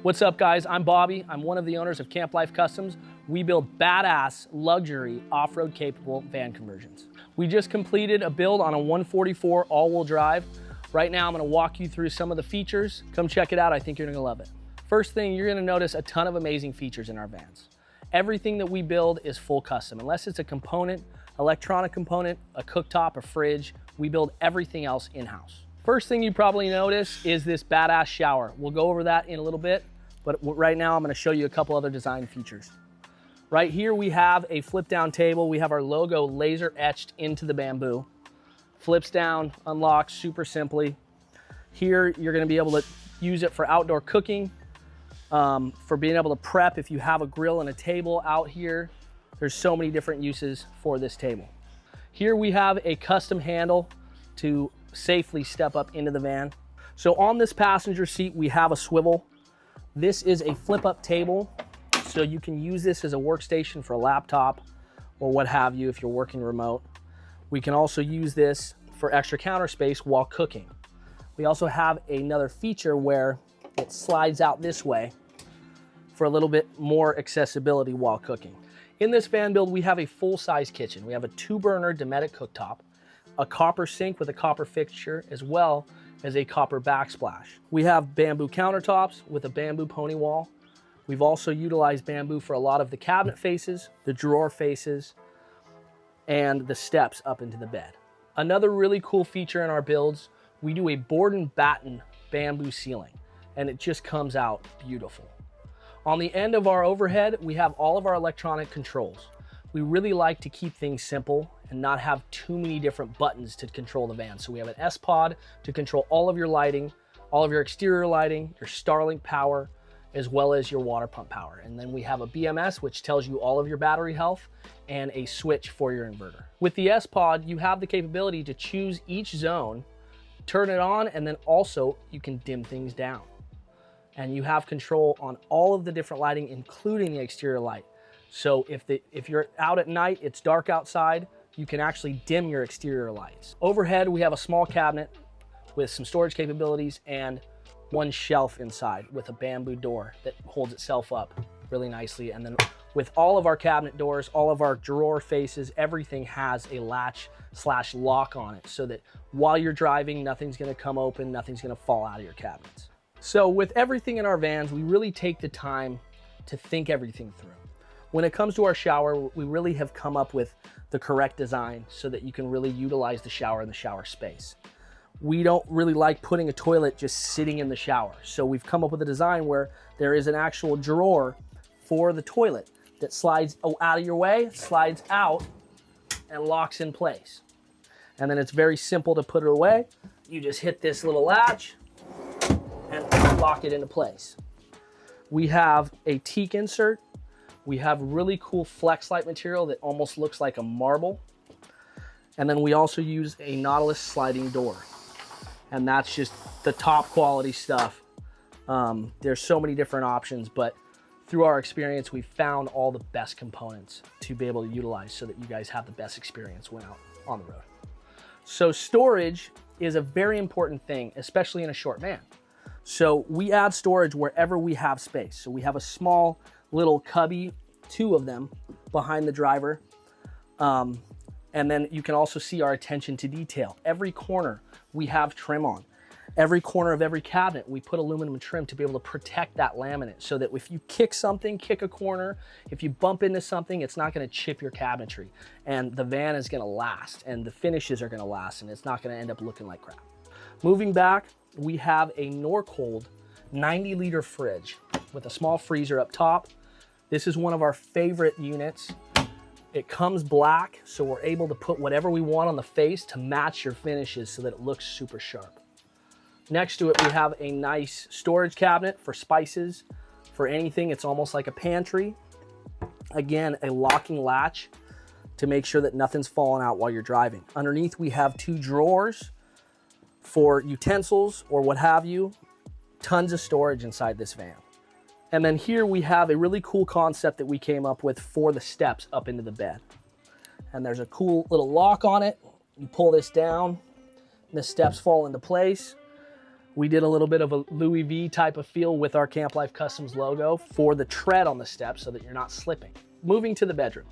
What's up, guys? I'm Bobby. I'm one of the owners of Camplife Customs. We build badass, luxury, off-road capable van conversions. We just completed a build on a 144 all-wheel drive. Right now, I'm gonna walk you through some of the features. Come check it out. I think you're gonna love it. First thing, you're gonna notice a ton of amazing features in our vans. Everything that we build is full custom. Unless it's a component, electronic component, a cooktop, a fridge, we build everything else in-house. First thing you probably notice is this badass shower. We'll go over that in a little bit, but right now I'm gonna show you a couple other design features. Right here we have a flip down table. We have our logo laser etched into the bamboo. Flips down, unlocks super simply. Here you're gonna be able to use it for outdoor cooking, for being able to prep if you have a grill and a table out here. There's so many different uses for this table. Here we have a custom handle to safely step up into the van. So on this passenger seat, we have a swivel. This is a flip up table. So you can use this as a workstation for a laptop or what have you if you're working remote. We can also use this for extra counter space while cooking. We also have another feature where it slides out this way for a little bit more accessibility while cooking. In this van build, we have a full-size kitchen. We have a 2-burner Dometic cooktop, a copper sink with a copper fixture, as well as a copper backsplash. We have bamboo countertops with a bamboo pony wall. We've also utilized bamboo for a lot of the cabinet faces, the drawer faces, and the steps up into the bed. Another really cool feature in our builds, we do a board and batten bamboo ceiling, and it just comes out beautiful. On the end of our overhead, we have all of our electronic controls. We really like to keep things simple and not have too many different buttons to control the van. So we have an S-Pod to control all of your lighting, all of your exterior lighting, your Starlink power, as well as your water pump power. And then we have a BMS, which tells you all of your battery health, and a switch for your inverter. With the S-Pod, you have the capability to choose each zone, turn it on, and then also you can dim things down. And you have control on all of the different lighting, including the exterior light. So if you're out at night, it's dark outside, you can actually dim your exterior lights. Overhead, we have a small cabinet with some storage capabilities and one shelf inside with a bamboo door that holds itself up really nicely. And then with all of our cabinet doors, all of our drawer faces, everything has a latch/lock on it so that while you're driving, nothing's gonna come open, nothing's gonna fall out of your cabinets. So with everything in our vans, we really take the time to think everything through. When it comes to our shower, we really have come up with the correct design so that you can really utilize the shower in the shower space. We don't really like putting a toilet just sitting in the shower. So we've come up with a design where there is an actual drawer for the toilet that slides out of your way, slides out, and locks in place. And then it's very simple to put it away. You just hit this little latch and lock it into place. We have a teak insert. We have really cool flex light material that almost looks like a marble. And then we also use a Nautilus sliding door. And that's just the top quality stuff. There's so many different options, but through our experience, we've found all the best components to be able to utilize so that you guys have the best experience when out on the road. So storage is a very important thing, especially in a short van. So we add storage wherever we have space. So we have a small little cubby, 2 of them behind the driver. And then you can also see our attention to detail. Every corner we have trim on. Every corner of every cabinet, we put aluminum trim to be able to protect that laminate so that if you kick something, kick a corner, if you bump into something, it's not gonna chip your cabinetry. And the van is gonna last, and the finishes are gonna last, and it's not gonna end up looking like crap. Moving back, we have a Norcold 90-liter fridge with a small freezer up top. This is one of our favorite units. It comes black, so we're able to put whatever we want on the face to match your finishes so that it looks super sharp. Next to it, we have a nice storage cabinet for spices, for anything. It's almost like a pantry. Again, a locking latch to make sure that nothing's falling out while you're driving. Underneath, we have 2 drawers for utensils or what have you. Tons of storage inside this van. And then here we have a really cool concept that we came up with for the steps up into the bed. And there's a cool little lock on it. You pull this down, and the steps fall into place. We did a little bit of a Louis V type of feel with our Camplife Customs logo for the tread on the steps so that you're not slipping. Moving to the bedroom.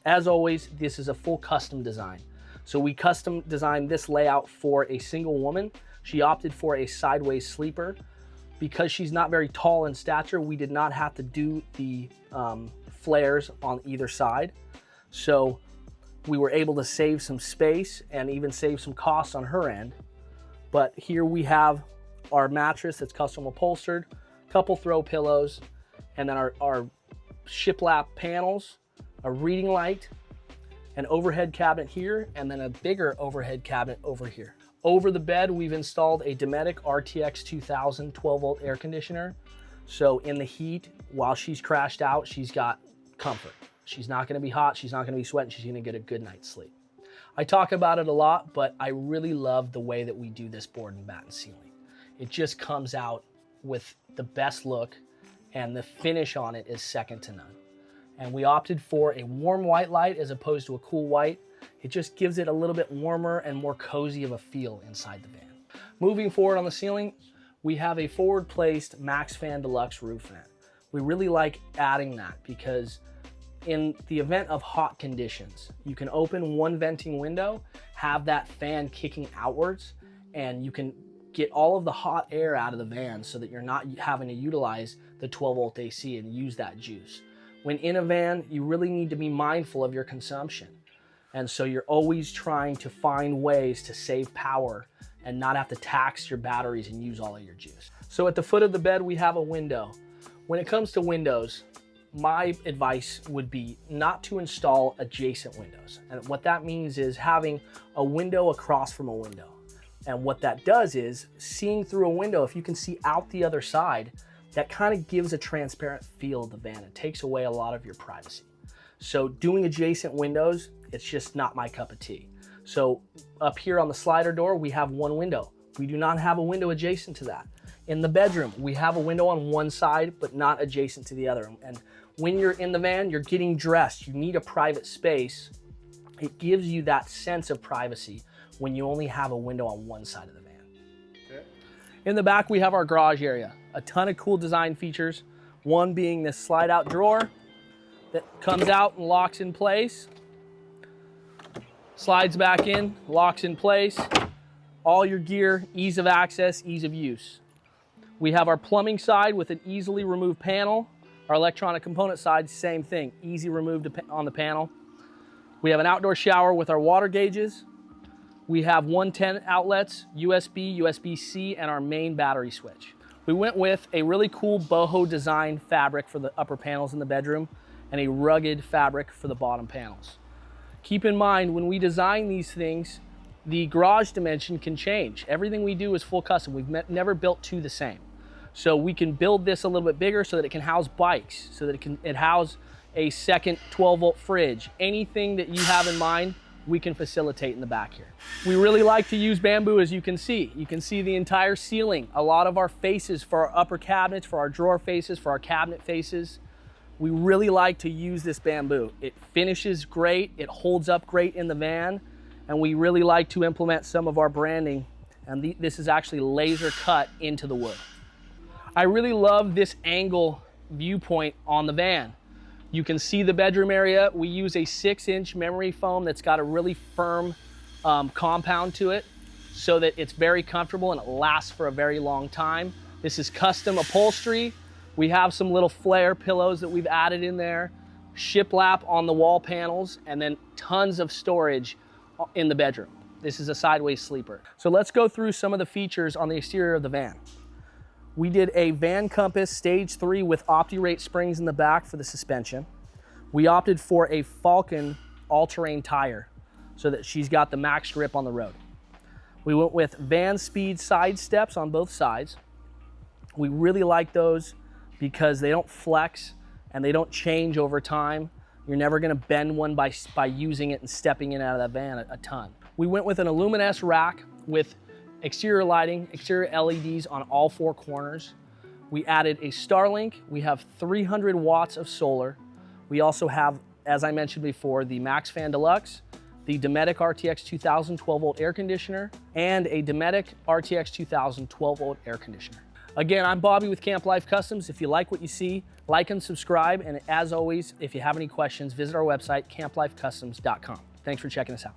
As always, this is a full custom design. So we custom designed this layout for a single woman. She opted for a sideways sleeper. Because she's not very tall in stature, we did not have to do the flares on either side. So we were able to save some space and even save some costs on her end. But here we have our mattress that's custom upholstered, couple throw pillows, and then our shiplap panels, a reading light, an overhead cabinet here, and then a bigger overhead cabinet over here. Over the bed, we've installed a Dometic RTX 2000 12-volt air conditioner. So in the heat, while she's crashed out, she's got comfort. She's not gonna be hot, she's not gonna be sweating, she's gonna get a good night's sleep. I talk about it a lot, but I really love the way that we do this board and batten ceiling. It just comes out with the best look, and the finish on it is second to none. And we opted for a warm white light as opposed to a cool white. It just gives it a little bit warmer and more cozy of a feel inside the van. Moving forward on the ceiling, we have a forward placed Max Fan Deluxe roof vent. We really like adding that because in the event of hot conditions, you can open one venting window, have that fan kicking outwards, and you can get all of the hot air out of the van so that you're not having to utilize the 12-volt AC and use that juice. When in a van, you really need to be mindful of your consumption. And so you're always trying to find ways to save power and not have to tax your batteries and use all of your juice. So at the foot of the bed, we have a window. When it comes to windows, my advice would be not to install adjacent windows. And what that means is having a window across from a window. And what that does is seeing through a window, if you can see out the other side, that kind of gives a transparent feel of the van. It takes away a lot of your privacy. So doing adjacent windows, it's just not my cup of tea. So up here on the slider door, we have one window. We do not have a window adjacent to that. In the bedroom, we have a window on one side, but not adjacent to the other. And when you're in the van, you're getting dressed. You need a private space. It gives you that sense of privacy when you only have a window on one side of the van. Okay. In the back, we have our garage area. A ton of cool design features. One being this slide out drawer that comes out and locks in place. Slides back in, locks in place. All your gear, ease of access, ease of use. We have our plumbing side with an easily removed panel. Our electronic component side, same thing, easy removed on the panel. We have an outdoor shower with our water gauges. We have 110 outlets, USB, USB-C, and our main battery switch. We went with a really cool boho design fabric for the upper panels in the bedroom and a rugged fabric for the bottom panels. Keep in mind, when we design these things, the garage dimension can change. Everything we do is full custom. We've never built two the same. So we can build this a little bit bigger so that it can house bikes, so that it house a second 12-volt fridge. Anything that you have in mind, we can facilitate in the back here. We really like to use bamboo, as you can see. You can see the entire ceiling. A lot of our faces for our upper cabinets, for our drawer faces, for our cabinet faces, we really like to use this bamboo. It finishes great, it holds up great in the van, and we really like to implement some of our branding, and this is actually laser cut into the wood. I really love this angle viewpoint on the van. You can see the bedroom area. We use a 6-inch memory foam that's got a really firm compound to it so that it's very comfortable and it lasts for a very long time. This is custom upholstery. We have some little flare pillows that we've added in there, shiplap on the wall panels, and then tons of storage in the bedroom. This is a sideways sleeper. So let's go through some of the features on the exterior of the van. We did a Van Compass Stage 3 with OptiRate springs in the back for the suspension. We opted for a Falcon all-terrain tire so that she's got the max grip on the road. We went with Van Speed side steps on both sides. We really like those because they don't flex and they don't change over time. You're never gonna bend one by using it and stepping in out of that van a ton. We went with an Illuminess rack with exterior lighting, exterior LEDs on all 4 corners. We added a Starlink. We have 300 watts of solar. We also have, as I mentioned before, the Max Fan Deluxe, the Dometic RTX 2000 12-volt air conditioner, and a Dometic RTX 2000 12-volt air conditioner. Again, I'm Bobby with Camplife Customs. If you like what you see, like and subscribe. And as always, if you have any questions, visit our website, camplifecustoms.com. Thanks for checking us out.